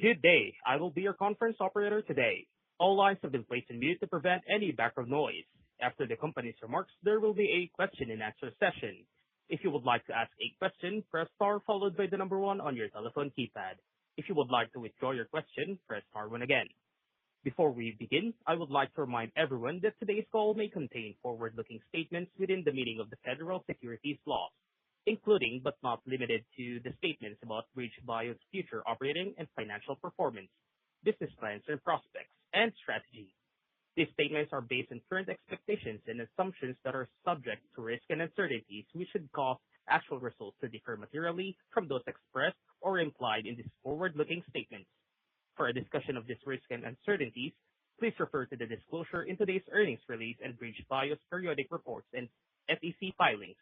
Good day. I will be your conference operator today. All lines have been placed on mute to prevent any background noise. After the company's remarks, there will be a question-and-answer session. If you would like to ask a question, press star followed by the number one on your telephone keypad. If you would like to withdraw your question, press star one again. Before we begin, I would like to remind everyone that today's call may contain forward-looking statements within the meaning of the federal securities laws, including but not limited to the statements about BridgeBio's future operating and financial performance, business plans and prospects, and strategy. These statements are based on current expectations and assumptions that are subject to risk and uncertainties which should cause actual results to differ materially from those expressed or implied in these forward-looking statements. For a discussion of these risks and uncertainties, please refer to the disclosure in today's earnings release and BridgeBio's periodic reports and SEC filings.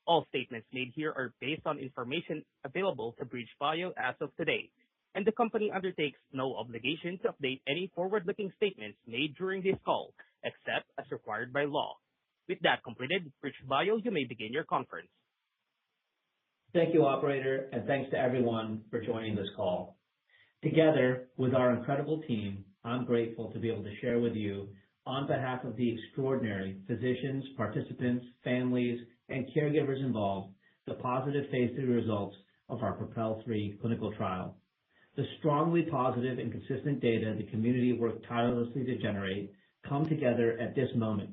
All statements made here are based on information available to BridgeBio as of today, and the company undertakes no obligation to update any forward-looking statements made during this call, except as required by law. With that completed, BridgeBio, you may begin your conference. Thank you, operator, and thanks to everyone for joining this call. Together with our incredible team, I'm grateful to be able to share with you, on behalf of the extraordinary physicians, participants, families, and caregivers involved, the positive phase 3 results of our PROPEL 3 clinical trial. The strongly positive and consistent data the community worked tirelessly to generate come together at this moment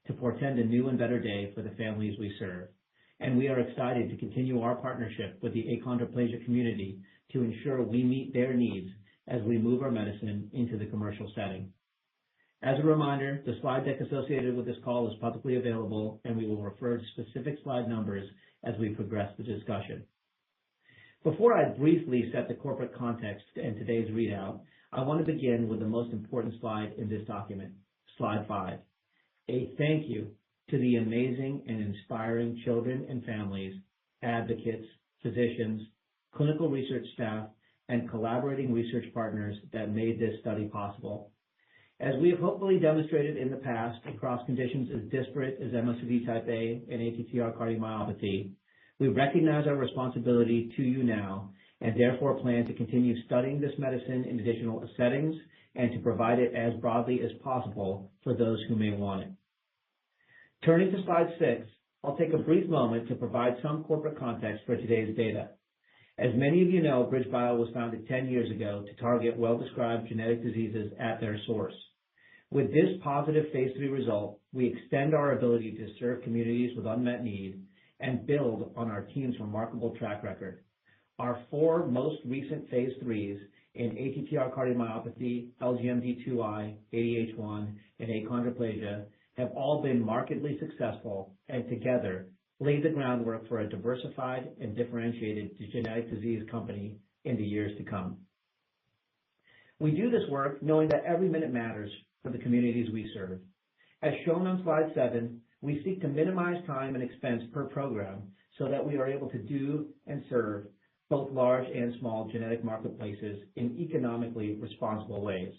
to portend a new and better day for the families we serve. And we are excited to continue our partnership with the Achondroplasia community to ensure we meet their needs as we move our medicine into the commercial setting. As a reminder, the slide deck associated with this call is publicly available, and we will refer to specific slide numbers as we progress the discussion. Before I briefly set the corporate context in today's readout, I want to begin with the most important slide in this document, slide 5. A thank you to the amazing and inspiring children and families, advocates, physicians, clinical research staff, and collaborating research partners that made this study possible. As we have hopefully demonstrated in the past across conditions as disparate as MOCD type A and ATTR cardiomyopathy, we recognize our responsibility to you now and therefore plan to continue studying this medicine in additional settings and to provide it as broadly as possible for those who may want it. Turning to slide 6, I'll take a brief moment to provide some corporate context for today's data. As many of you know, BridgeBio was founded 10 years ago to target well-described genetic diseases at their source. With this positive phase 3 result, we extend our ability to serve communities with unmet need and build on our team's remarkable track record. Our 4 most recent phase 3s in ATTR cardiomyopathy, LGMD2I, ADH1, and achondroplasia have all been markedly successful and together laid the groundwork for a diversified and differentiated genetic disease company in the years to come. We do this work knowing that every minute matters for the communities we serve. As shown on slide 7, we seek to minimize time and expense per program so that we are able to do and serve both large and small genetic marketplaces in economically responsible ways.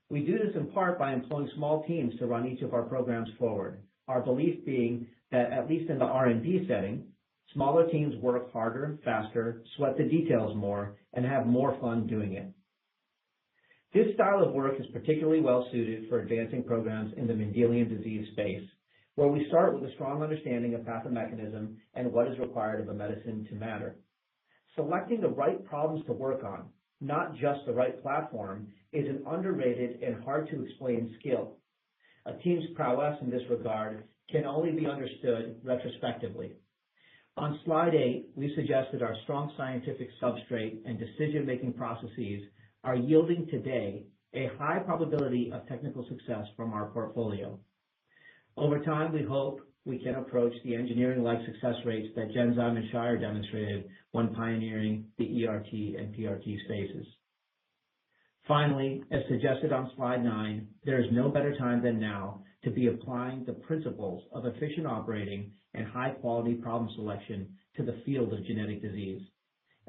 We do this in part by employing small teams to run each of our programs forward, our belief being that at least in the R&D setting, smaller teams work harder, faster, sweat the details more, and have more fun doing it. This style of work is particularly well suited for advancing programs in the Mendelian disease space, where we start with a strong understanding of pathomechanism and what is required of a medicine to matter. Selecting the right problems to work on, not just the right platform, is an underrated and hard to explain skill. A team's prowess in this regard can only be understood retrospectively. On slide 8, we suggested our strong scientific substrate and decision-making processes are yielding today a high probability of technical success from our portfolio. Over time, we hope we can approach the engineering-like success rates that Genzyme and Shire demonstrated when pioneering the ERT and PRT spaces. Finally, as suggested on slide 9, there is no better time than now to be applying the principles of efficient operating and high-quality problem selection to the field of genetic disease.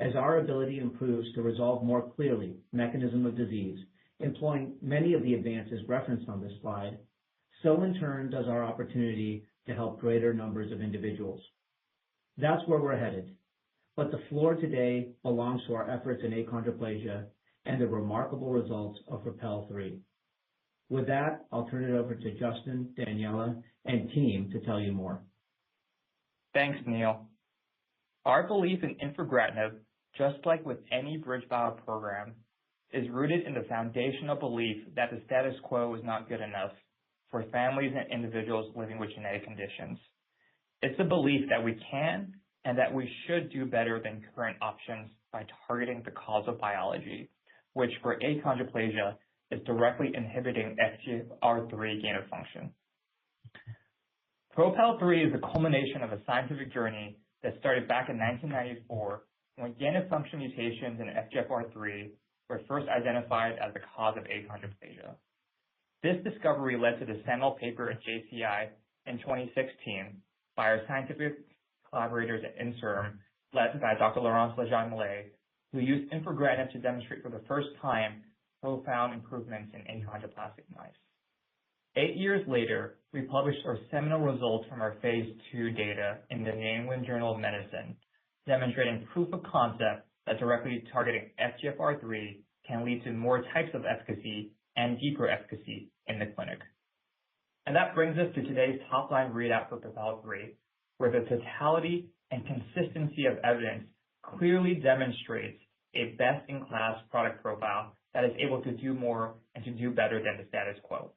As our ability improves to resolve more clearly mechanism of disease, employing many of the advances referenced on this slide, so in turn does our opportunity to help greater numbers of individuals. That's where we're headed. but the floor today belongs to our efforts in achondroplasia and the remarkable results of PROPEL 3. With that, I'll turn it over to Justin, Daniela, and team to tell you more. Thanks, Neil. Our belief in Infigratinib, just like with any BridgeBio program, is rooted in the foundational belief that the status quo is not good enough for families and individuals living with genetic conditions. It's a belief that we can and that we should do better than current options by targeting the cause of biology, which for achondroplasia is directly inhibiting FGFR3 gain of function. PROPEL 3 is the culmination of a scientific journey that started back in 1994 when gain of function mutations in FGFR3 were first identified as the cause of achondroplasia. This discovery led to the seminal paper at JCI in 2016 by our scientific collaborators at INSERM, led by Dr. Laurence Lejeune-Mallet, who used Infigratinib to demonstrate for the first time profound improvements in achondroplastic mice. 8 years later, we published our seminal results from our phase 2 data in the New England Journal of Medicine, demonstrating proof of concept that directly targeting FGFR3 can lead to more types of efficacy and deeper efficacy in the clinic. And that brings us to today's top-line readout for PROPEL 3, where the totality and consistency of evidence clearly demonstrates a best-in-class product profile that is able to do more and to do better than the status quo.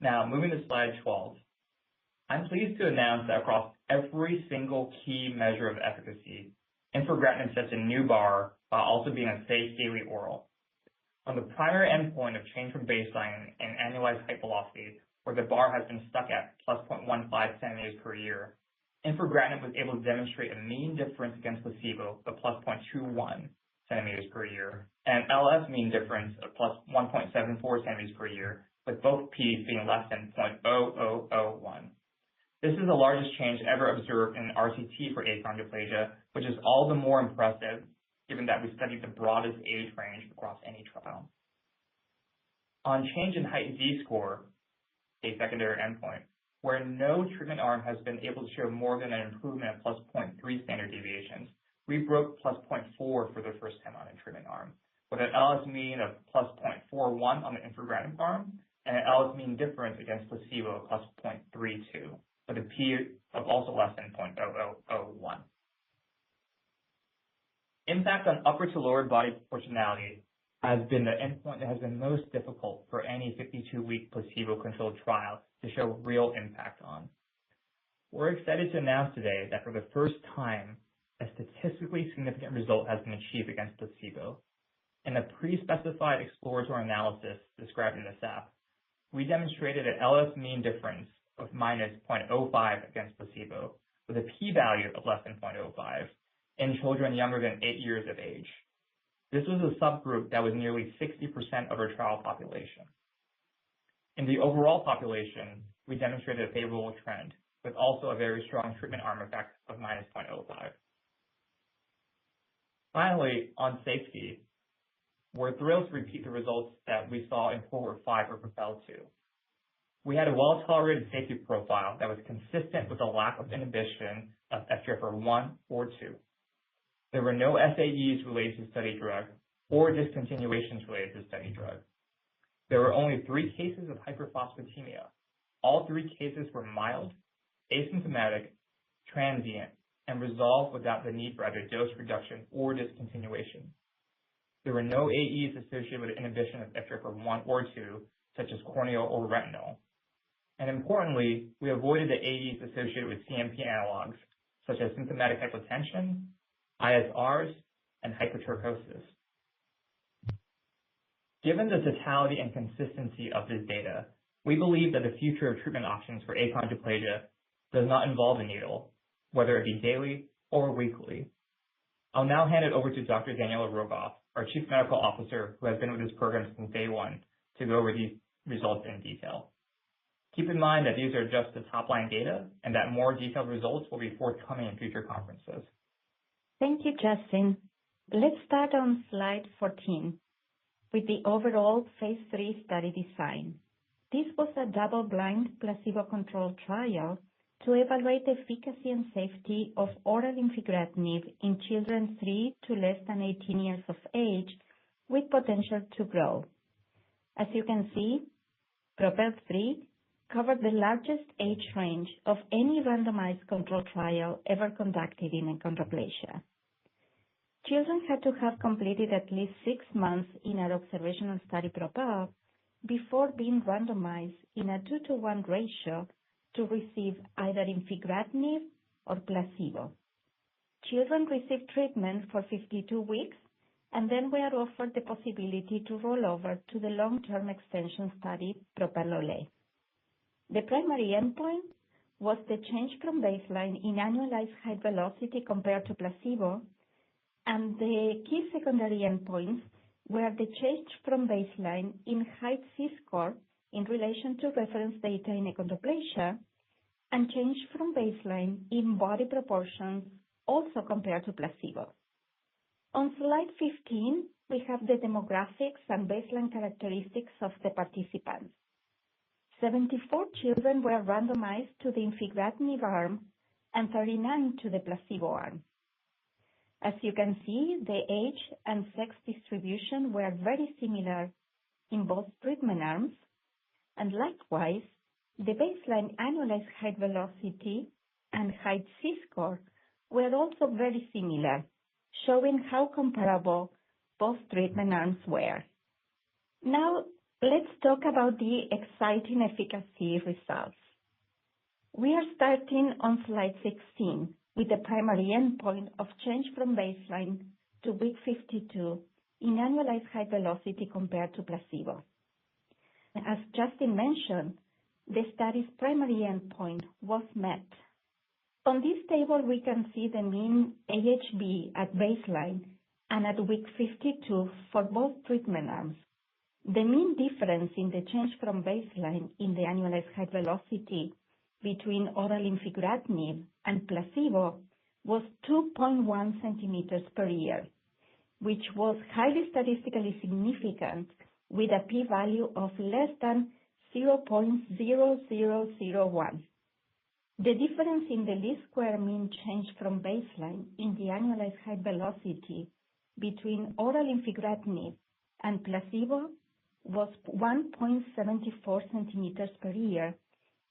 Now, moving to slide 12. I'm pleased to announce that across every single key measure of efficacy, Infigratinib sets a new bar while also being a safe daily oral. On the primary endpoint of change from baseline and annualized height velocity, where the bar has been stuck at plus 0.15 centimeters per year, Infigratinib was able to demonstrate a mean difference against placebo of plus 0.21 centimeters per year, and an LS mean difference of plus 1.74 centimeters per year, with both P's being less than 0.0001. This is the largest change ever observed in RCT for achondroplasia, which is all the more impressive given that we studied the broadest age range across any trial. On change in height Z-score, a secondary endpoint, where no treatment arm has been able to show more than an improvement of plus 0.3 standard deviations, we broke plus 0.4 for the first time on a treatment arm, with an LS mean of plus 0.41 on the Infigratinib arm and an LS mean difference against placebo of plus 0.32, with a P of also less than 0.0001. Impact on upper to lower body proportionality has been the endpoint that has been most difficult for any 52-week placebo-controlled trial to show real impact on. We're excited to announce today that for the first time, a statistically significant result has been achieved against placebo. In a pre-specified exploratory analysis described in the SAP, we demonstrated an LS mean difference of minus 0.05 against placebo, with a p-value of less than 0.05 in children younger than 8 years of age. This was a subgroup that was nearly 60% of our trial population. In the overall population, we demonstrated a favorable trend, with also a very strong treatment arm effect of minus 0.05. Finally, on safety, we're thrilled to repeat the results that we saw in cohort 5 for PROPEL 2. We had a well-tolerated safety profile that was consistent with the lack of inhibition of FGFR1 or 2. There were no SAEs related to study drug or discontinuations related to study drug. There were only 3 cases of hyperphosphatemia. All 3 cases were mild, asymptomatic, transient, and resolved without the need for either dose reduction or discontinuation. There were no AEs associated with inhibition of FGFR1 or 2, such as corneal or retinal. And importantly, we avoided the AEs associated with CMP analogs, such as symptomatic hypotension, ISRs, and hypertrichosis. Given the totality and consistency of this data, we believe that the future of treatment options for achondroplasia does not involve a needle, whether it be daily or weekly. I'll now hand it over to Dr. Daniela Rogoff, our Chief Medical Officer, who has been with this program since day one, to go over these results in detail. Keep in mind that these are just the top-line data and that more detailed results will be forthcoming in future conferences. Thank you, Justin. Let's start on slide 14 with the overall phase 3 study design. This was a double-blind placebo-controlled trial to evaluate the efficacy and safety of oral infigratinib in children 3 to less than 18 years of age with potential to grow. As you can see, PROPEL 3 covered the largest age range of any randomized controlled trial ever conducted in achondroplasia. Children had to have completed at least 6 months in our observational study PROPEL before being randomized in a 2-to-1 ratio to receive either infigratinib or placebo. Children received treatment for 52 weeks and then were offered the possibility to roll over to the long-term extension study PROPEL-OLE. The primary endpoint was the change from baseline in annualized height velocity compared to placebo, and the key secondary endpoints were the change from baseline in height Z-score in relation to reference data in achondroplasia, and change from baseline in body proportions also compared to placebo. On slide 15, we have the demographics and baseline characteristics of the participants. 74 children were randomized to the infigratinib arm and 39 to the placebo arm. As you can see, the age and sex distribution were very similar in both treatment arms, and likewise, the baseline annualized height velocity and height Z-score were also very similar, showing how comparable both treatment arms were. Now, let's talk about the exciting efficacy results. We are starting on slide 16 with the primary endpoint of change from baseline to week 52 in annualized height velocity compared to placebo. As Justin mentioned, the study's primary endpoint was met. On this table, we can see the mean AHV at baseline and at week 52 for both treatment arms. The mean difference in the change from baseline in the annualized height velocity between oral infigratinib and placebo was 2.1 centimeters per year, which was highly statistically significant with a p-value of less than 0.0001. The difference in the least square mean change from baseline in the annualized height velocity between oral infigratinib and placebo was 1.74 centimeters per year,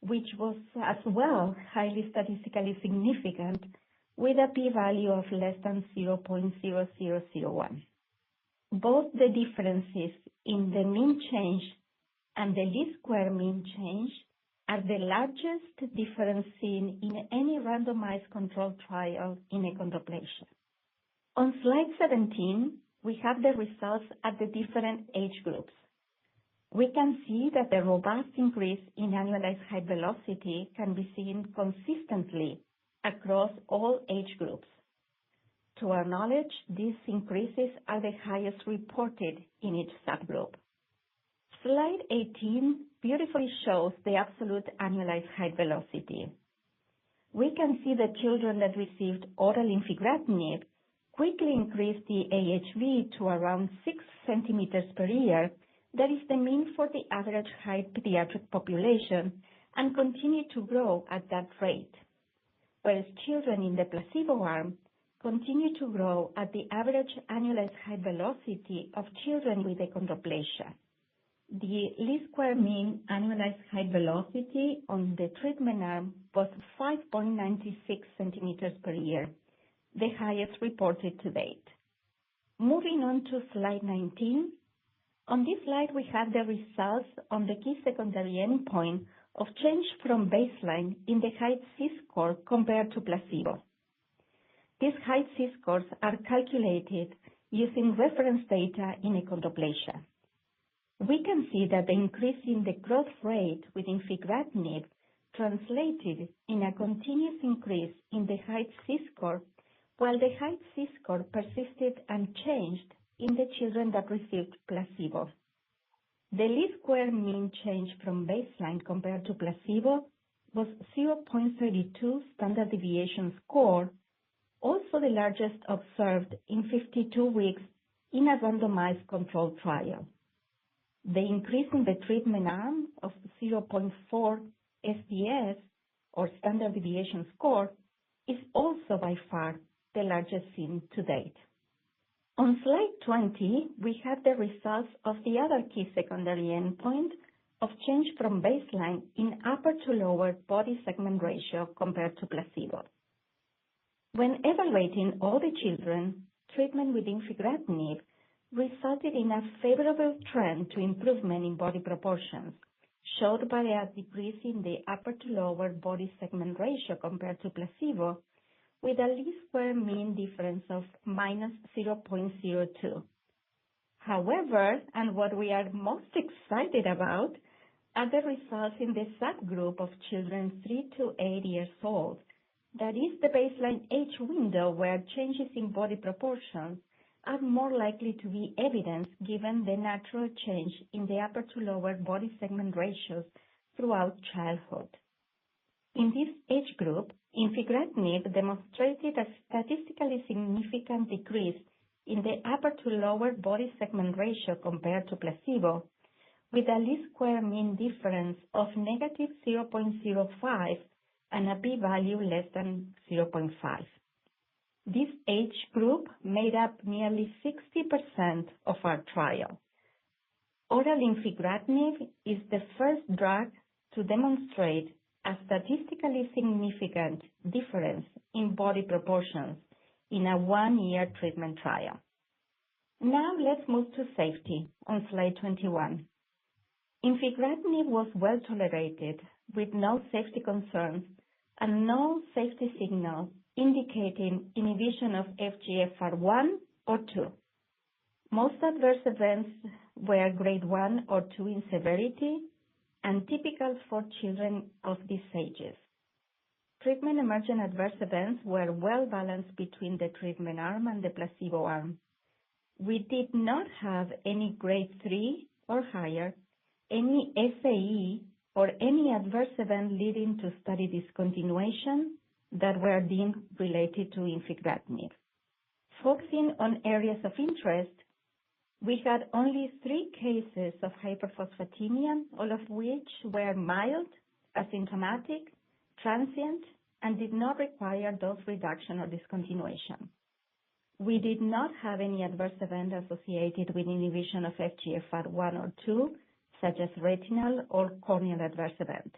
which was as well highly statistically significant with a p-value of less than 0.0001. Both the differences in the mean change and the least square mean change are the largest difference seen in any randomized controlled trial in achondroplasia. On slide 17, we have the results at the different age groups. We can see that the robust increase in annualized height velocity can be seen consistently across all age groups. To our knowledge, these increases are the highest reported in each subgroup. Slide 18 beautifully shows the absolute annualized height velocity. We can see that children that received oral infigratinib quickly increased the AHV to around 6 centimeters per year. That is the mean for the average height pediatric population, and continue to grow at that rate, whereas children in the placebo arm continue to grow at the average annualized height velocity of children with achondroplasia. The least square mean annualized height velocity on the treatment arm was 5.96 centimeters per year, the highest reported to date. Moving on to slide 19. On this slide, we have the results on the key secondary endpoint of change from baseline in the height Z-score compared to placebo. These height Z-scores are calculated using reference data in achondroplasia. We can see that the increase in the growth rate with infigratinib translated in a continuous increase in the height Z-score, while the height Z-score persisted unchanged in the children that received placebo. The least square mean change from baseline compared to placebo was 0.32 standard deviation score, also the largest observed in 52 weeks in a randomized controlled trial. The increase in the treatment arm of 0.4 SDS or standard deviation score, is also by far the largest seen to date. On slide 20, we have the results of the other key secondary endpoint of change from baseline in upper to lower body segment ratio compared to placebo. When evaluating all the children, treatment with infigratinib resulted in a favorable trend to improvement in body proportions, showed by a decrease in the upper to lower body segment ratio compared to placebo, with a least square mean difference of minus 0.02. However, and what we are most excited about, are the results in the subgroup of children 3 to 8 years old. That is the baseline age window where changes in body proportions are more likely to be evident given the natural change in the upper to lower body segment ratios throughout childhood. In this age group, infigratinib demonstrated a statistically significant decrease in the upper to lower body segment ratio compared to placebo, with a least square mean difference of negative 0.05 and a p-value less than 0.5. This age group made up nearly 60% of our trial. Oral infigratinib is the first drug to demonstrate a statistically significant difference in body proportions in a one-year treatment trial. Now let's move to safety on slide 21. Infigratinib was well tolerated with no safety concerns and no safety signal indicating inhibition of FGFR1 or 2. Most adverse events were grade 1 or 2 in severity and typical for children of these ages. Treatment emergent adverse events were well balanced between the treatment arm and the placebo arm. We did not have any grade 3 or higher, any SAE, or any adverse event leading to study discontinuation that were deemed related to infigratinib. Focusing on areas of interest, we had only 3 cases of hyperphosphatemia, all of which were mild, asymptomatic, transient, and did not require dose reduction or discontinuation. We did not have any adverse event associated with inhibition of FGFR1 or 2, such as retinal or corneal adverse event.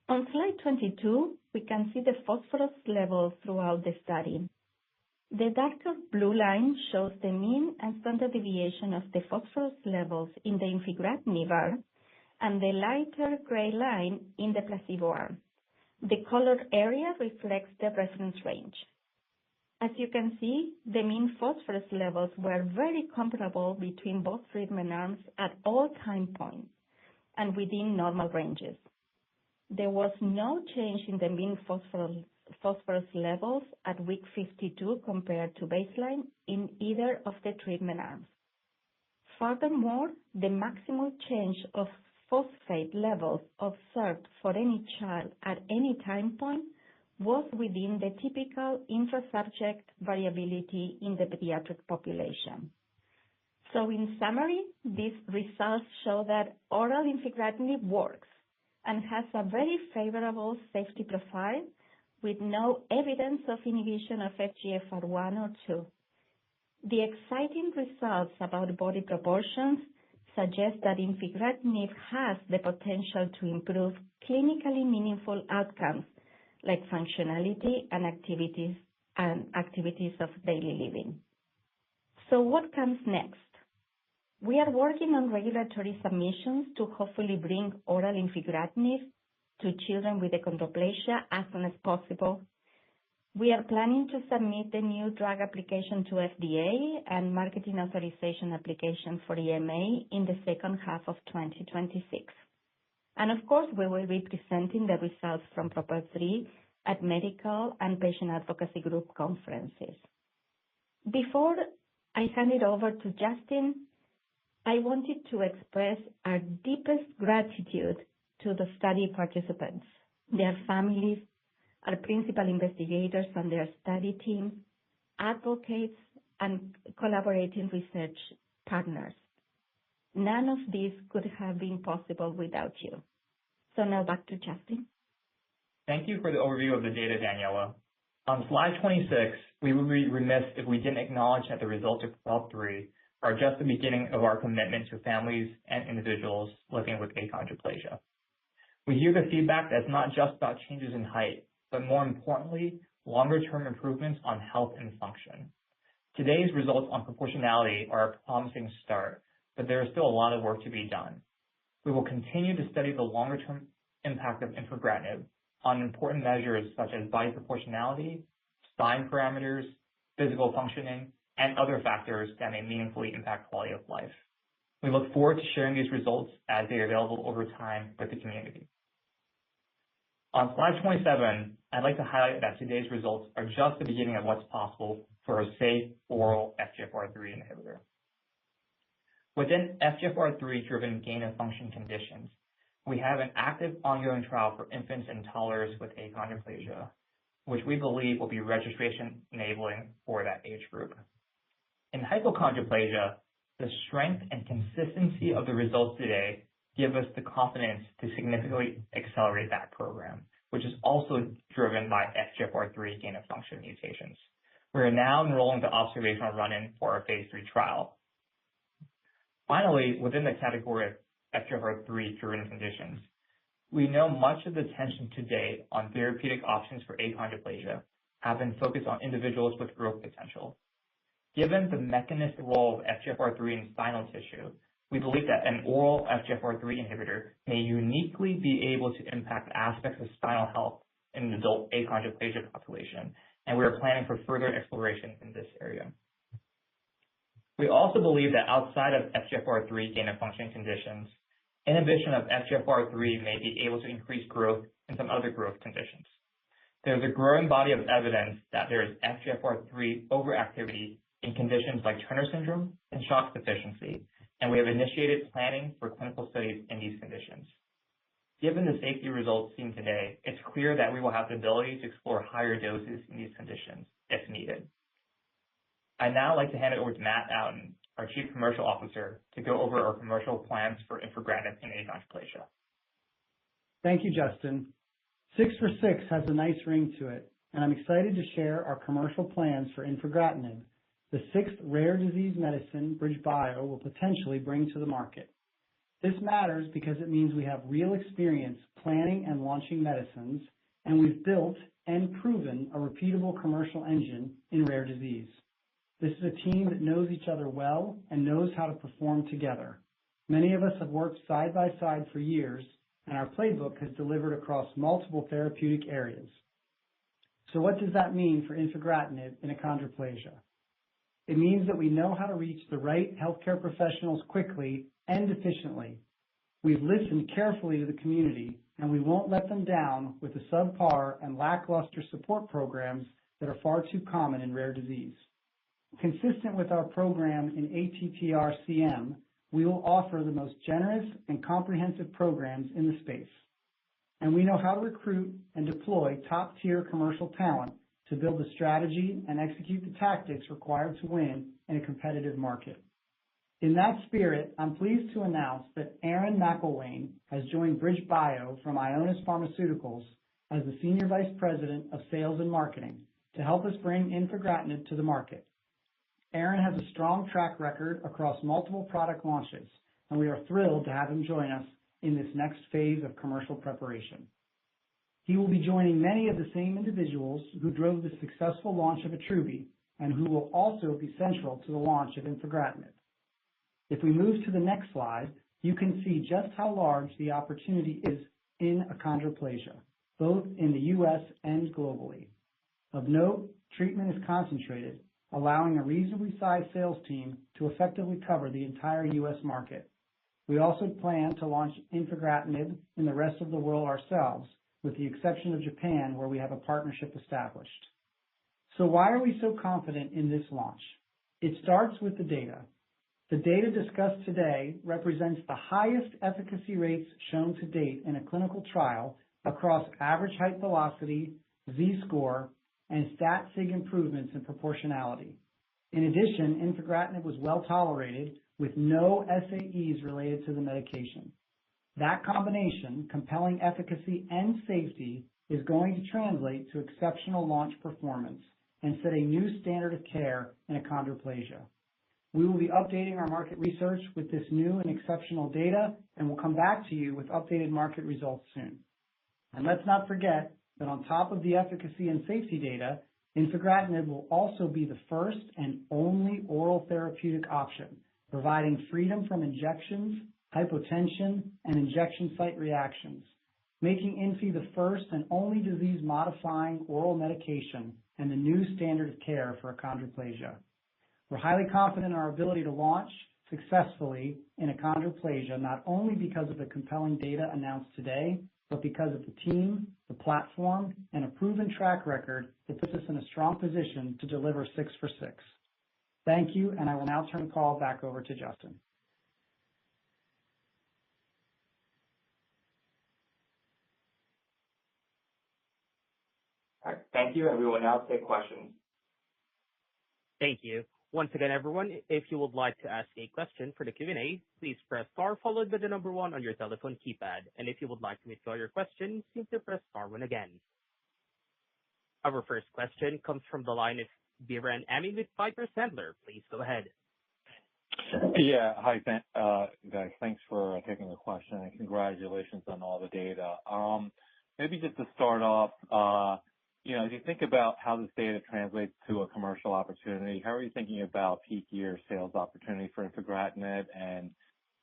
On slide 22, we can see the phosphorus levels throughout the study. The darker blue line shows the mean and standard deviation of the phosphorus levels in the infigratinib arm, and the lighter gray line in the placebo arm. The colored area reflects the reference range. As you can see, the mean phosphorus levels were very comparable between both treatment arms at all time points and within normal ranges. There was no change in the mean phosphorus levels at week 52 compared to baseline in either of the treatment arms. Furthermore, the maximal change of phosphate levels observed for any child at any time point was within the typical intra-subject variability in the pediatric population. So in summary, these results show that oral infigratinib works and has a very favorable safety profile with no evidence of inhibition of FGFR1 or 2. The exciting results about body proportions suggest that infigratinib has the potential to improve clinically meaningful outcomes like functionality and activities of daily living. So what comes next? We are working on regulatory submissions to hopefully bring oral infigratinib to children with achondroplasia as soon as possible. We are planning to submit the new drug application to FDA and marketing authorization application for EMA in the second half of 2026. And of course, we will be presenting the results from PROPEL 3 at medical and patient advocacy group conferences. Before I hand it over to Justin, I wanted to express our deepest gratitude to the study participants, their families, our principal investigators and their study teams, advocates, and collaborating research partners. None of this could have been possible without you. So now back to Justin. Thank you for the overview of the data, Daniela. On slide 26, we would be remiss if we didn't acknowledge that the results of PROPEL-3 are just the beginning of our commitment to families and individuals living with achondroplasia. We hear the feedback that's not just about changes in height, but more importantly, longer-term improvements on health and function. Today's results on proportionality are a promising start, but there is still a lot of work to be done. We will continue to study the longer-term impact of infigratinib on important measures such as body proportionality, spine parameters, physical functioning, and other factors that may meaningfully impact quality of life. We look forward to sharing these results as they are available over time with the community. On slide 27, I'd like to highlight that today's results are just the beginning of what's possible for a safe oral FGFR3 inhibitor. Within FGFR3-driven gain-of-function conditions, we have an active ongoing trial for infants and toddlers with achondroplasia, which we believe will be registration-enabling for that age group. In hypochondroplasia, the strength and consistency of the results today give us the confidence to significantly accelerate that program, which is also driven by FGFR3 gain-of-function mutations. We are now enrolling the observational run-in for our phase 3 trial. Finally, within the category of FGFR3-driven conditions, we know much of the attention to date on therapeutic options for achondroplasia have been focused on individuals with growth potential. Given the mechanistic role of FGFR3 in spinal tissue, we believe that an oral FGFR3 inhibitor may uniquely be able to impact aspects of spinal health in an adult achondroplasia population, and we are planning for further exploration in this area. We also believe that outside of FGFR3 gain-of-function conditions, inhibition of FGFR3 may be able to increase growth in some other growth conditions. There is a growing body of evidence that there is FGFR3 overactivity in conditions like Turner syndrome and SHOX deficiency, and we have initiated planning for clinical studies in these conditions. Given the safety results seen today, it's clear that we will have the ability to explore higher doses in these conditions if needed. I'd now like to hand it over to Matt Outten, our Chief Commercial Officer, to go over our commercial plans for infigratinib in achondroplasia. Thank you, Justin. 6 for 6 has a nice ring to it, and I'm excited to share our commercial plans for infigratinib, the 6th rare disease medicine BridgeBio will potentially bring to the market. This matters because it means we have real experience planning and launching medicines, and we've built and proven a repeatable commercial engine in rare disease. This is a team that knows each other well and knows how to perform together. Many of us have worked side by side for years, and our playbook has delivered across multiple therapeutic areas. So what does that mean for infigratinib in achondroplasia? It means that we know how to reach the right healthcare professionals quickly and efficiently. We've listened carefully to the community, and we won't let them down with the subpar and lackluster support programs that are far too common in rare disease. Consistent with our program in ATTR-CM, we will offer the most generous and comprehensive programs in the space. And we know how to recruit and deploy top-tier commercial talent to build the strategy and execute the tactics required to win in a competitive market. In that spirit, I'm pleased to announce that Aaron McElwain has joined BridgeBio from Ionis Pharmaceuticals as the Senior Vice President of Sales and Marketing to help us bring infigratinib to the market. Aaron has a strong track record across multiple product launches, and we are thrilled to have him join us in this next phase of commercial preparation. He will be joining many of the same individuals who drove the successful launch of Attruby and who will also be central to the launch of infigratinib. If we move to the next slide, you can see just how large the opportunity is in achondroplasia, both in the U.S. and globally. Of note, treatment is concentrated, allowing a reasonably sized sales team to effectively cover the entire U.S. market. We also plan to launch infigratinib in the rest of the world ourselves, with the exception of Japan, where we have a partnership established. So why are we so confident in this launch? It starts with the data. The data discussed today represents the highest efficacy rates shown to date in a clinical trial across average height velocity, Z-score, and stat-sig improvements in proportionality. In addition, infigratinib was well tolerated with no SAEs related to the medication. That combination, compelling efficacy and safety, is going to translate to exceptional launch performance and set a new standard of care in achondroplasia. We will be updating our market research with this new and exceptional data, and we'll come back to you with updated market results soon. And let's not forget that on top of the efficacy and safety data, Infigratinib will also be the first and only oral therapeutic option, providing freedom from injections, hypotension, and injection site reactions, making Infi the first and only disease-modifying oral medication and the new standard of care for achondroplasia. We're highly confident in our ability to launch successfully in achondroplasia, not only because of the compelling data announced today, but because of the team, the platform, and a proven track record that puts us in a strong position to deliver 6 for 6. Thank you, and I will now turn the call back over to Justin. All right, thank you, and we will now take questions. Thank you. Once again, everyone, if you would like to ask a question for the Q&A, please press star followed by the number 1 on your telephone keypad. And if you would like to withdraw your question, simply press star 1 again. Our first question comes from the line of Biren Amin with Piper Sandler. Please go ahead. Yeah, hi, guys. Thanks for taking the question, and congratulations on all the data. Maybe just to start off, as you think about how this data translates to a commercial opportunity, how are you thinking about peak year sales opportunity for Infigratinib and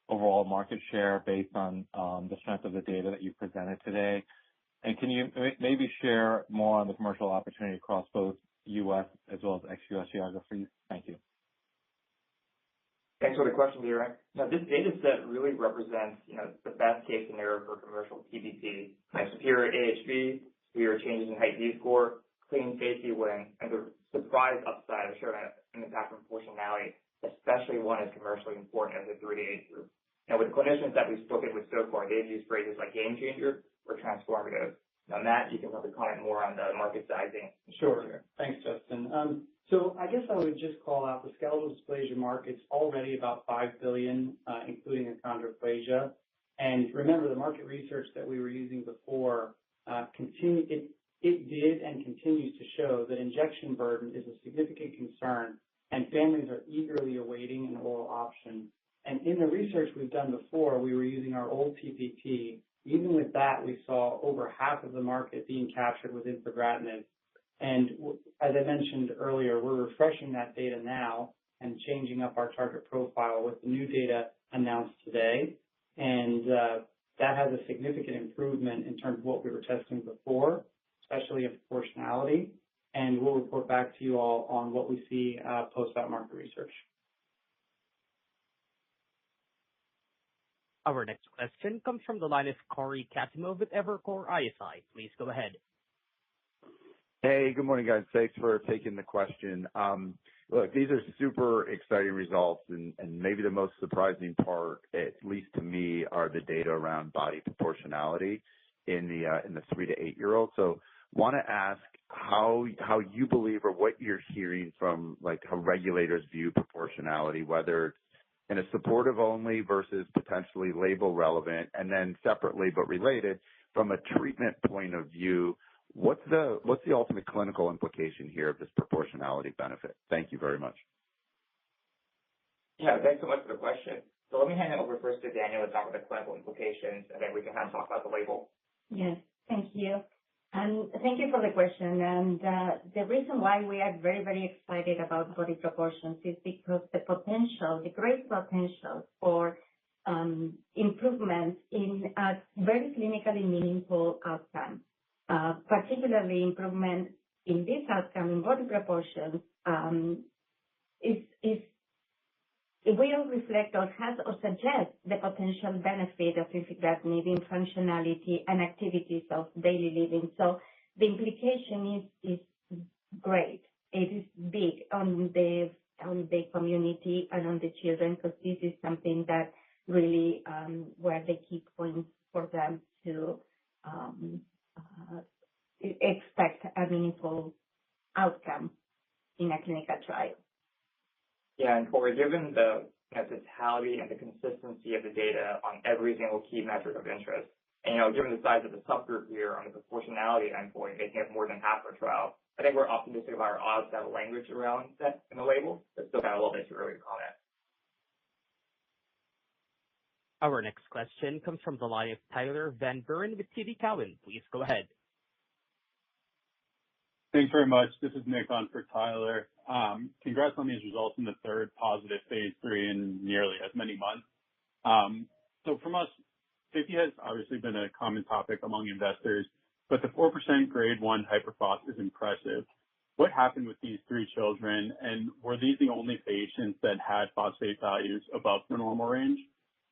overall market share based on the strength of the data that you presented today? And can you maybe share more on the commercial opportunity across both U.S. as well as ex-U.S. geographies? Thank you. Thanks for the question, Biren. Now, this data set really represents, the best case scenario for commercial PBC. Superior AHV, superior changes in height Z-score, clean safety win, and the surprise upside of showing an impact on proportionality, especially one as commercially important as the 3 to 8 group. Now, with clinicians that we've spoken with so far, they've used phrases like game changer or transformative. Now, Matt, you can probably comment more on the market sizing. Sure. Thanks, Justin. So I guess I would just call out the skeletal dysplasia market's already about $5 billion, including achondroplasia. And remember, the market research that we were using before, it did and continues to show that injection burden is a significant concern, and families are eagerly awaiting an oral option. And in the research we've done before, we were using our old TPP. Even with that, we saw over half of the market being captured with Infigratinib. And as I mentioned earlier, we're refreshing that data now and changing up our target profile with the new data announced today. And that has a significant improvement in terms of what we were testing before, especially in proportionality. And we'll report back to you all on what we see post that market research. Our next question comes from the line of Corey Kasimov with Evercore ISI. Please go ahead. Hey, good morning, guys. Thanks for taking the question. Look, these are super exciting results, and maybe the most surprising part, at least to me, are the data around body proportionality in the 3 to 8-year-old. So, want to ask how you believe or what you're hearing from how regulators view proportionality, whether in a supportive only versus potentially label relevant, and then separately but related from a treatment point of view. What's the ultimate clinical implication here of this proportionality benefit? Thank you very much. Yeah, thanks so much for the question. So let me hand it over first to Daniel to talk about the clinical implications, and then we can talk about the label. Yes, thank you. And thank you for the question. And the reason why we are very, very excited about body proportions is because the great potential for improvement in a very clinically meaningful outcome. Particularly improvement in this outcome in body proportions it will reflect or suggest the potential benefit of Infigratinib in functionality and activities of daily living. So the implication is great. It is big on the community and on the children, because this is something that really were the key points for them to expect a meaningful outcome in a clinical trial. Yeah, and Corey, given the totality and the consistency of the data on every single key metric of interest, And, given the size of the subgroup here on the proportionality endpoint, making up more than half our trial, I think we're optimistic about our odds to have language around that in the label, but still got a little bit too early to comment. Our next question comes from the line of Tyler Van Buren with TD Cowen. Please go ahead. Thanks very much. This is Nick on for Tyler. Congrats on these results in the third positive phase 3 in nearly as many months. So from us, safety has obviously been a common topic among investors, but the 4% grade 1 hyperphos is impressive. What happened with these 3 children, and were these the only patients that had phosphate values above the normal range?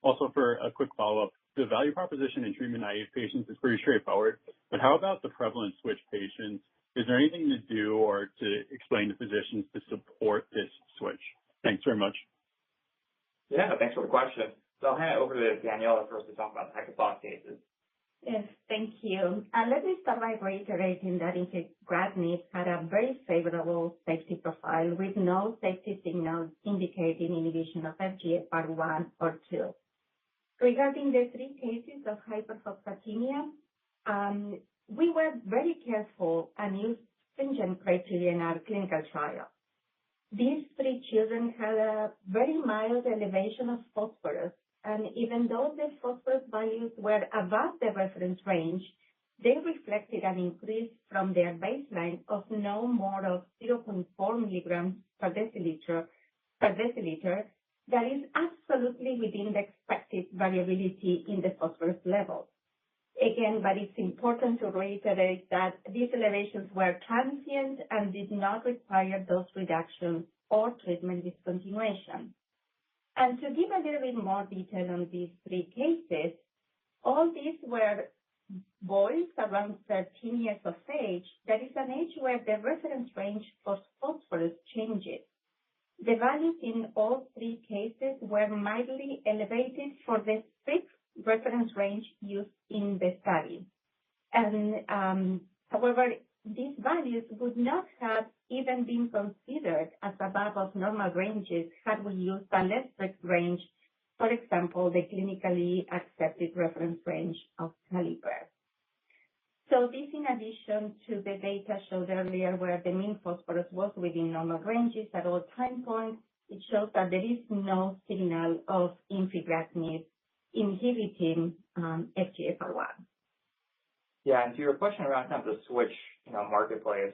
Also, for a quick follow-up, the value proposition in treatment-naive patients is pretty straightforward, but how about the prevalent switch patients? Is there anything to do or to explain to physicians to support this switch? Thanks very much. Yeah, thanks for the question. So I'll hand it over to Daniela first to talk about the hyperphos cases. Yes, thank you. Let me start by reiterating that infigratinib had a very favorable safety profile with no safety signals indicating inhibition of FGFR1 or 2. Regarding the 3 cases of hyperphosphatemia, we were very careful and used stringent criteria in our clinical trial. These 3 children had a very mild elevation of phosphorus, and even though the phosphorus values were above the reference range, they reflected an increase from their baseline of no more of 0.4 milligrams per deciliter, that is absolutely within the expected variability in the phosphorus levels. Again, but it's important to reiterate that these elevations were transient and did not require dose reduction or treatment discontinuation. And to give a little bit more detail on these 3 cases, all these were boys around 13 years of age. That is an age where the reference range for phosphorus changes. The values in all 3 cases were mildly elevated for the 6 reference range used in the study. And however, these values would not have even been considered as above of normal ranges had we used a less strict range, for example, the clinically accepted reference range of caliper. So this, in addition to the data showed earlier where the mean phosphorus was within normal ranges at all time points, it shows that there is no signal of infigratinib inhibiting FGFR1. Yeah, and to your question around kind of the switch, marketplace,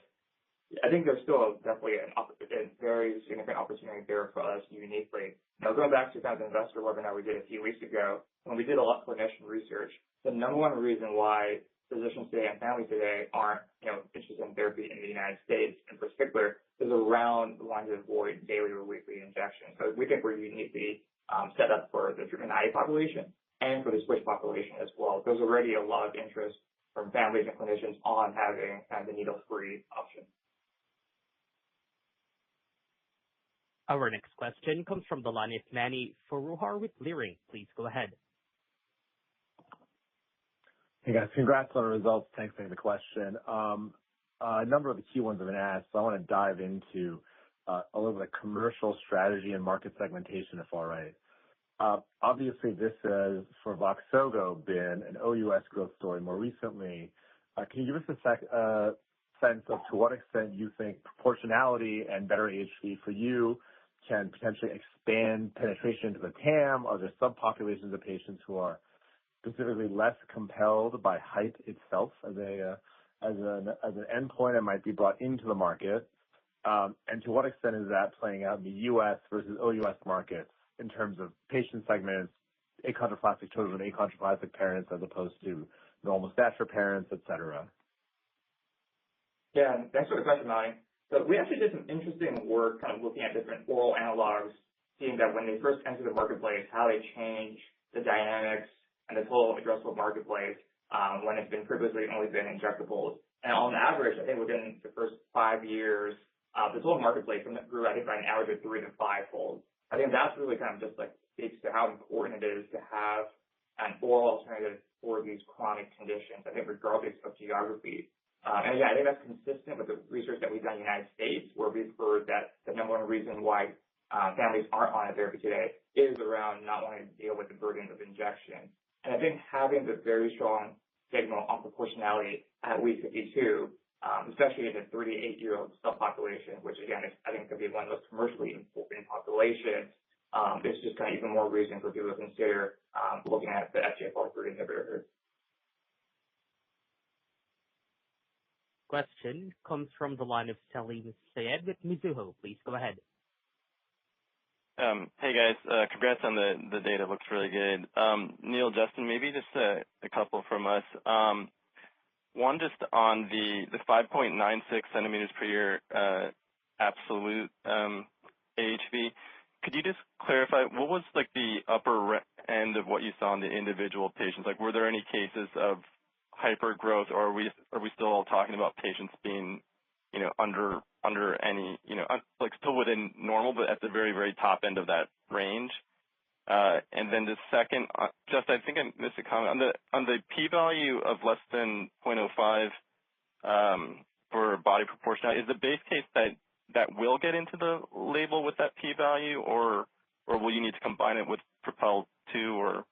I think there's still definitely a very significant opportunity there for us uniquely. Now, going back to kind of the investor webinar we did a few weeks ago, when we did a lot of clinician research, the number one reason why physicians today and families today aren't, interested in therapy in the United States in particular is around wanting to avoid daily or weekly injections. So we think we're uniquely set up for the treatment-naive population and for the switch population as well. There's already a lot of interest from families and clinicians on having kind of the needle-free option. Our next question comes from the line of Mani Foroohar with Leerink. Please go ahead. Hey guys, congrats on the results. Thanks for the question. A number of the key ones have been asked, so I want to dive into a little bit of commercial strategy and market segmentation, if all right. Obviously, this has, for Voxzogo, been an OUS growth story more recently. Can you give us a sense of to what extent you think proportionality and better AHV for you can potentially expand penetration into the TAM? Are there subpopulations of patients who are specifically less compelled by height itself as an endpoint that might be brought into the market? And to what extent is that playing out in the U.S. versus OUS markets in terms of patient segments, achondroplastic children, achondroplastic parents, as opposed to normal stature parents, et cetera? Yeah, thanks for the question, Mani. So we actually did some interesting work kind of looking at different oral analogs, seeing that when they first enter the marketplace, how they change the dynamics and the total addressable marketplace when it's been previously only been injectables. And on average, I think within the first 5 years, the total marketplace grew, I think, by an average of 3 to 5-fold. I think that's really kind of just like speaks to how important it is to have an oral alternative for these chronic conditions, I think regardless of geography. And yeah, I think that's consistent with the research that we've done in the United States, where we've heard that the number one reason why families aren't on a therapy today is around not wanting to deal with the burden of injection. And I think having the very strong signal on proportionality at week 52, especially in the 38-year-old subpopulation, which again is, I think, could be one of the most commercially important populations, is just kind of even more reason for people to consider looking at the FGFR3 inhibitor. Question comes from the line of Salim Syed with Mizuho. Please go ahead. Hey guys, congrats on the data. Looks really good. Neil, Justin, maybe just a couple from us. One just on the 5.96 centimeters per year absolute AHV. Could you just clarify what was like the upper end of what you saw in the individual patients? Like, were there any cases of hypergrowth, or are we still all talking about patients being, under any, like still within normal, but at the very, very top end of that range? And then the second, just I think I missed a comment on the p-value of less than 0.05 for body proportionality. Is the base case that will get into the label with that p-value, or will you need to combine it with PROPEL 2, or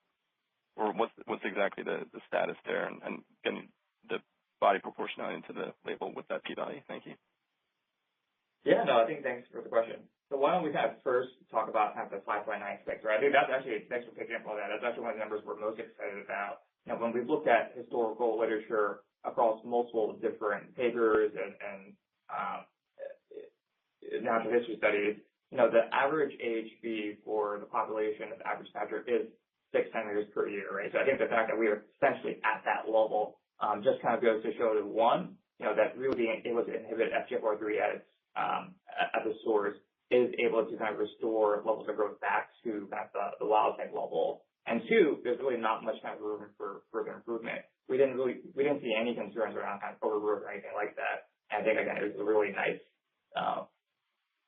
what's exactly the status there and getting the body proportionality into the label with that p-value? Thank you. Yeah, no, I think thanks for the question. So why don't we kind of first talk about kind of the 5.96, right? I think that's actually, thanks for picking up on that. That's actually one of the numbers we're most excited about. When we've looked at historical literature across multiple different papers and natural history studies, the average AHV for the population of average stature is 6 centimeters per year, right? So I think the fact that we are essentially at that level just kind of goes to show that one, that really being able to inhibit FGFR3 at the source is able to kind of restore levels of growth back to kind of the wild type level. And two, there's really not much kind of room for further improvement. We didn't see any concerns around kind of overgrowth or anything like that. And I think again, it was a really nice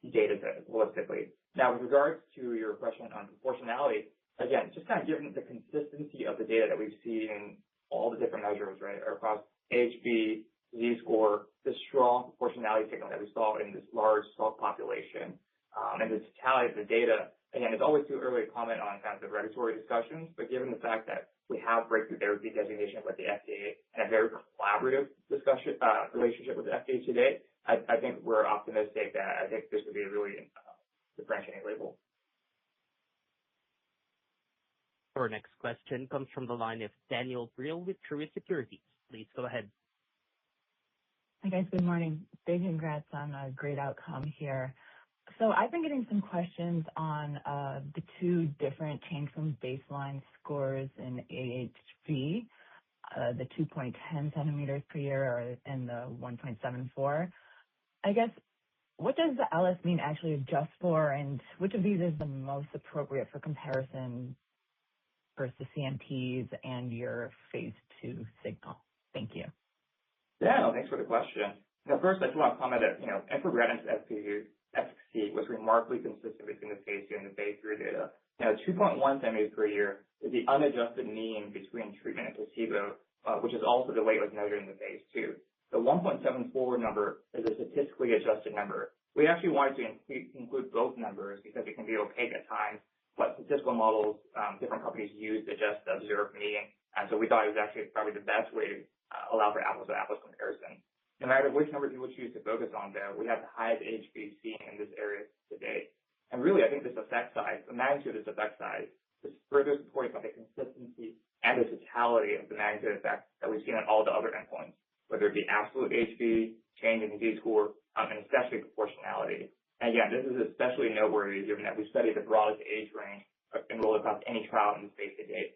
data set holistically. Now, with regards to your question on proportionality, again, just kind of given the consistency of the data that we've seen in all the different measures, right, across AHV, Z-score, the strong proportionality signal that we saw in this large subpopulation, and the totality of the data, again, it's always too early to comment on kind of the regulatory discussions, but given the fact that we have breakthrough therapy designation with the FDA and a very collaborative relationship with the FDA today, I think we're optimistic that I think this would be a really differentiating label. Our next question comes from the line of Daniel Brill with Truist Securities. Please go ahead. Hi guys, good morning. Big congrats on a great outcome here. So I've been getting some questions on the two different change from baseline scores in AHV, the 2.10 centimeters per year and the 1.74. I guess, what does the LS mean actually adjust for, and which of these is the most appropriate for comparison versus the CMPs and your phase 2 signal? Thank you. Yeah, no, thanks for the question. First, I just want to comment that, infigratinib's efficacy was remarkably consistent between the phase 2 and the phase 3 data. 2.1 centimeters per year is the unadjusted mean between treatment and placebo, which is also the way it was measured in the phase 2. The 1.74 number is a statistically adjusted number. We actually wanted to include both numbers because it can be opaque at times what statistical models different companies use to adjust the observed mean. And so we thought it was actually probably the best way to allow for apples-to-apples comparison. No matter which number people choose to focus on, though, we have the highest AHV seen in this area today. And really, I think this effect size, the magnitude of this effect size, is further supported by the consistency and the totality of the magnitude effect that we've seen on all the other endpoints, whether it be absolute AHV, change in Z-score, and especially proportionality. And again, this is especially noteworthy given that we studied the broadest age range enrolled across any trial in the space to date.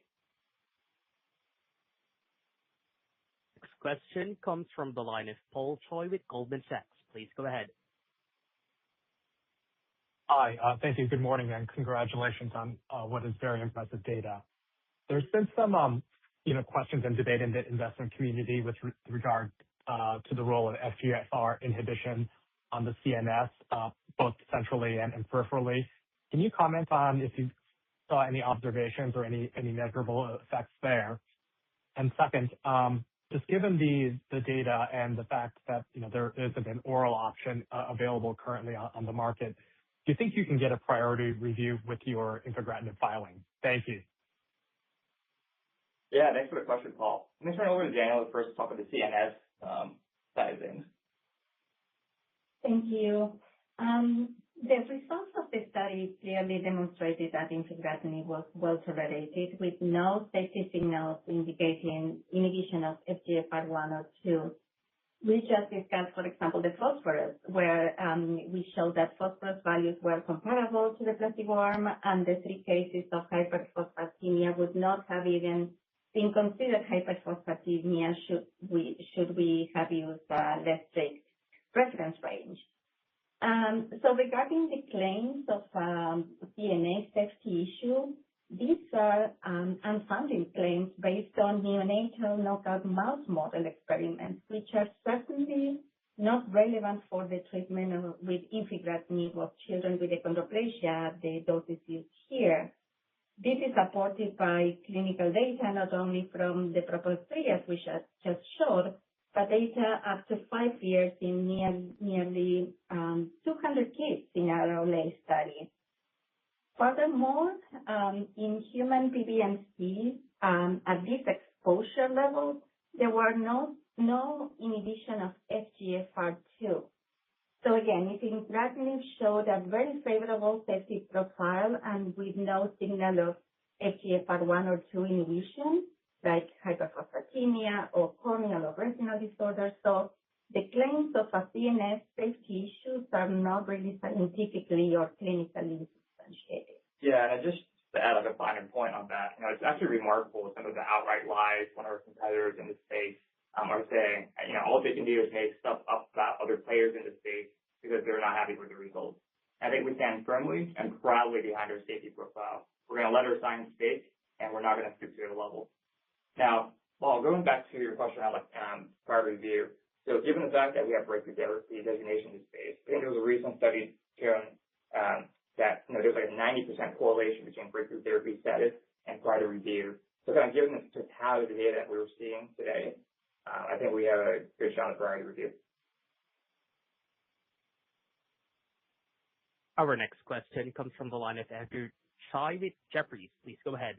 Question comes from the line of Paul Choi with Goldman Sachs. Please go ahead. Hi, thank you. Good morning, and congratulations on what is very impressive data. There's been some, questions and debate in the investment community with regard to the role of FGFR inhibition on the CNS, both centrally and peripherally. Can you comment on if you saw any observations or any measurable effects there? And second, just given the data and the fact that there isn't an oral option available currently on the market, do you think you can get a priority review with your infigratinib filing? Thank you. Yeah, thanks for the question, Paul. Let me turn it over to Daniel first to talk about the CNS side of things. Thank you. The results of the study clearly demonstrated that infigratinib was well tolerated with no safety signals indicating inhibition of FGFR1 or 2. We just discussed, for example, the phosphorus, where we showed that phosphorus values were comparable to the placebo arm, and the 3 cases of hyperphosphatemia would not have even been considered hyperphosphatemia should we have used a less strict reference range. So regarding the claims of DNA safety issue, these are unfounded claims based on neonatal knockout mouse model experiments, which are certainly not relevant for the treatment with infigratinib of children with achondroplasia, the doses used here. This is supported by clinical data, not only from the PROPEL 3, as we just showed, but data up to 5 years in nearly 200 kids in our OLE study. Furthermore, in human PBMCs, at this exposure level, there were no inhibition of FGFR2. So again, infigratinib showed a very favorable safety profile and with no signal of FGFR1 or 2 inhibition, like hyperphosphatemia or corneal or retinal disorders. So the claims of a CNS safety issues are not really scientifically or clinically substantiated. Yeah, and just to add a finer point on that, it's actually remarkable some of the outright lies one of our competitors in the space are saying, all they can do is make stuff up about other players in the space because they're not happy with the results. I think we stand firmly and proudly behind our safety profile. We're going to let our science speak, and we're not going to stoop to their level. Now, Paul, going back to your question on priority review, so given the fact that we have breakthrough therapy designation in this space, I think there was a recent study showing that there's like a 90% correlation between breakthrough therapy status and priority review. So kind of given the totality of the data that we were seeing today, I think we have a good shot at priority review. Our next question comes from the line of Andrew Tsai with Jefferies. Please go ahead.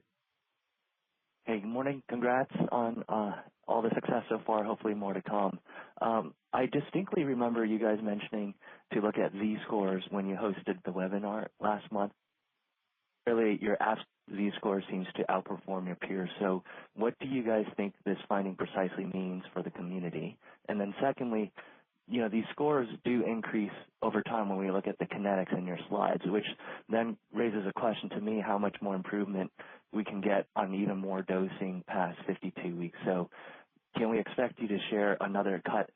Hey, good morning. Congrats on all the success so far. Hopefully more to come. I distinctly remember you guys mentioning to look at Z-scores when you hosted the webinar last month. Really, your Z-score seems to outperform your peers. So what do you guys think this finding precisely means for the community? And then secondly, these scores do increase over time when we look at the kinetics in your slides, which then raises a question to me how much more improvement we can get on even more dosing past 52 weeks. So can we expect you to share another cut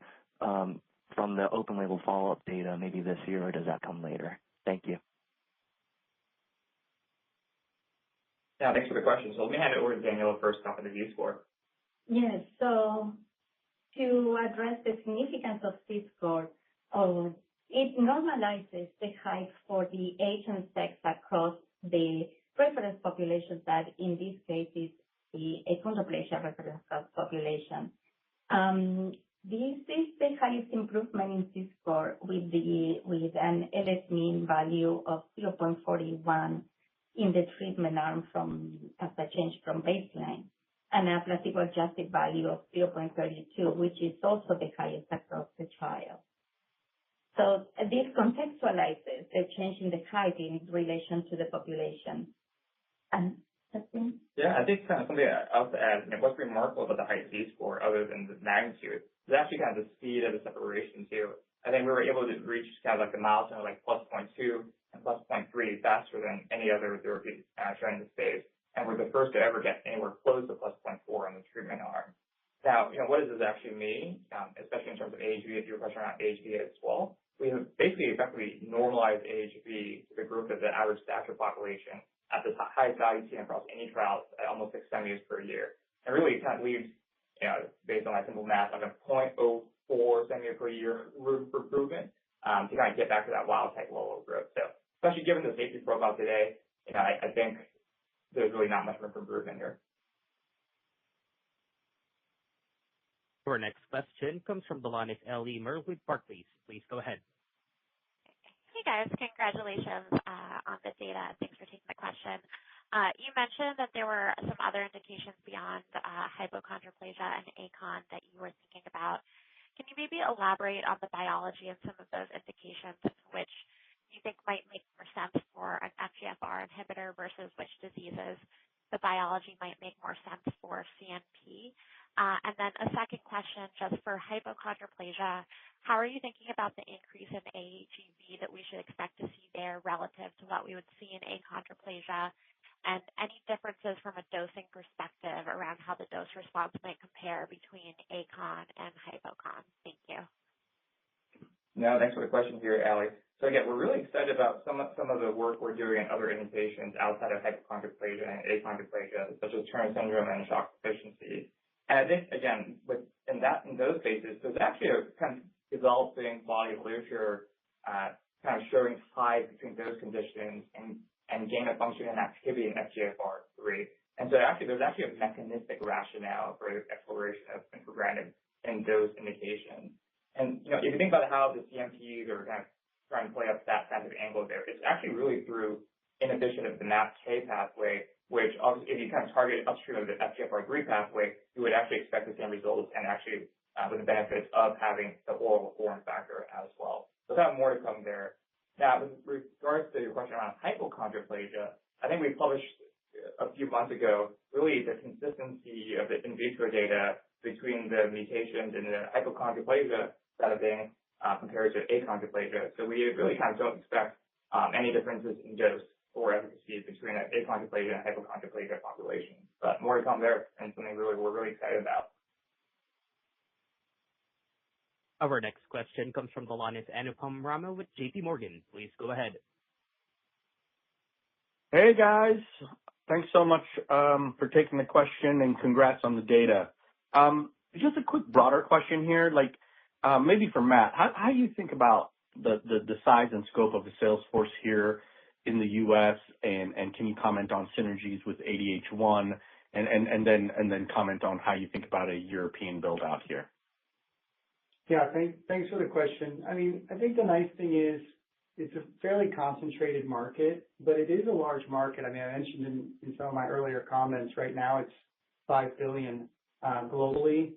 from the open label follow-up data maybe this year, or does that come later? Thank you. Yeah, thanks for the question. So let me hand it over to Daniela first to talk about the Z-score. Yes, so to address the significance of Z-score, it normalizes the height for the age and sex across the reference population that in this case is the achondroplasia reference population. This is the highest improvement in Z-score with an LS mean value of 0.41 in the treatment arm as a change from baseline, and a placebo-adjusted value of 0.32, which is also the highest across the trial. So this contextualizes the change in the height in relation to the population. And Justin? Yeah, I think kind of something else to add, what's remarkable about the height Z-score, other than the magnitude, is actually kind of the speed of the separation too. I think we were able to reach kind of like the milestone of like plus 0.2 and plus 0.3 faster than any other therapy shown in the space. And we're the first to ever get anywhere close to plus 0.4 on the treatment arm. Now, what does this actually mean, especially in terms of AHV, if your question around AHV as well? We have basically effectively normalized AHV to the group of the average stature population at the highest value seen across any trials at almost 6 centimeters per year. And really it kind of leaves, based on my simple math, like a 0.04 centimeter per year room for improvement to kind of get back to that wild type level of growth. So especially given the safety profile today, I think there's really not much room for improvement here. Our next question comes from the line of Ellie Merle with Barclays. Please go ahead. Hey guys, congratulations on the data. Thanks for taking the question. You mentioned that there were some other indications beyond hypochondroplasia and achon that you were thinking about. Can you maybe elaborate on the biology of some of those indications which you think might make more sense for an FGFR inhibitor versus which diseases the biology might make more sense for CNP? And then a second question, just for hypochondroplasia, how are you thinking about the increase in AGV that we should expect to see there relative to what we would see in achondroplasia, and any differences from a dosing perspective around how the dose response might compare between achon and hypochon? Thank you. No, thanks for the question here, Allie. So again, we're really excited about some of the work we're doing in other indications outside of hypochondroplasia and achondroplasia, such as Turner syndrome and shock deficiency. And I think, again, in those cases, there's actually a kind of developing body of literature kind of showing ties between those conditions and gain of function and activity in FGFR3. And so there's actually a mechanistic rationale for exploration of infigratinib in those indications. And if you think about how the CMPs are kind of trying to play up that kind of angle there, it's actually really through inhibition of the MAPK pathway, which obviously, if you kind of target upstream of the FGFR3 pathway, you would actually expect the same results and actually with the benefits of having the oral form factor as well. So we'll have more to come there. Now, with regards to your question around hypochondroplasia, I think we published a few months ago really the consistency of the in vitro data between the mutations in the hypochondroplasia setting compared to achondroplasia. So we really kind of don't expect any differences in dose or efficacy between achondroplasia and hypochondroplasia populations. But more to come there, and something we're really excited about. Our next question comes from the line of Anupam Rama with JP Morgan. Please go ahead. Hey guys, thanks so much for taking the question and congrats on the data. Just a quick broader question here, like maybe for Matt, how do you think about the size and scope of the sales force here in the U.S. and can you comment on synergies with ADH1 and then comment on how you think about a European build out here? Yeah, thanks for the question. I mean, I think the nice thing is it's a fairly concentrated market, but it is a large market. I mean, I mentioned in some of my earlier comments, right now it's $5 billion globally.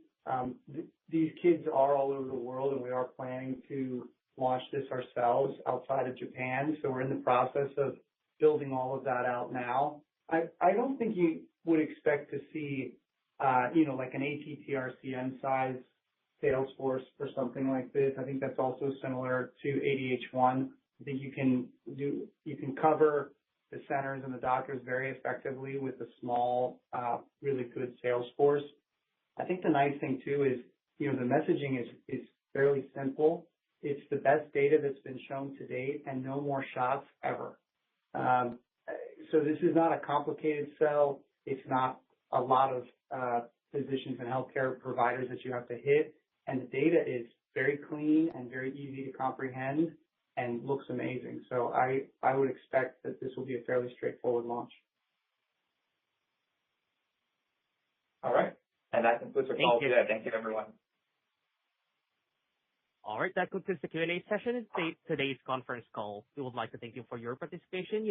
These kids are all over the world, and we are planning to launch this ourselves outside of Japan. So we're in the process of building all of that out now. I don't think you would expect to see, like an ATTR-CM size sales force for something like this. I think that's also similar to ADH1. I think you can cover the centers and the doctors very effectively with a small, really good sales force. I think the nice thing too is, the messaging is fairly simple. It's the best data that's been shown to date and no more shots ever. So this is not a complicated sell. It's not a lot of physicians and healthcare providers that you have to hit. And the data is very clean and very easy to comprehend and looks amazing. So I would expect that this will be a fairly straightforward launch. All right. And that concludes our call today. Thank you, everyone. All right, that concludes the Q&A session and today's conference call. We would like to thank you for your participation.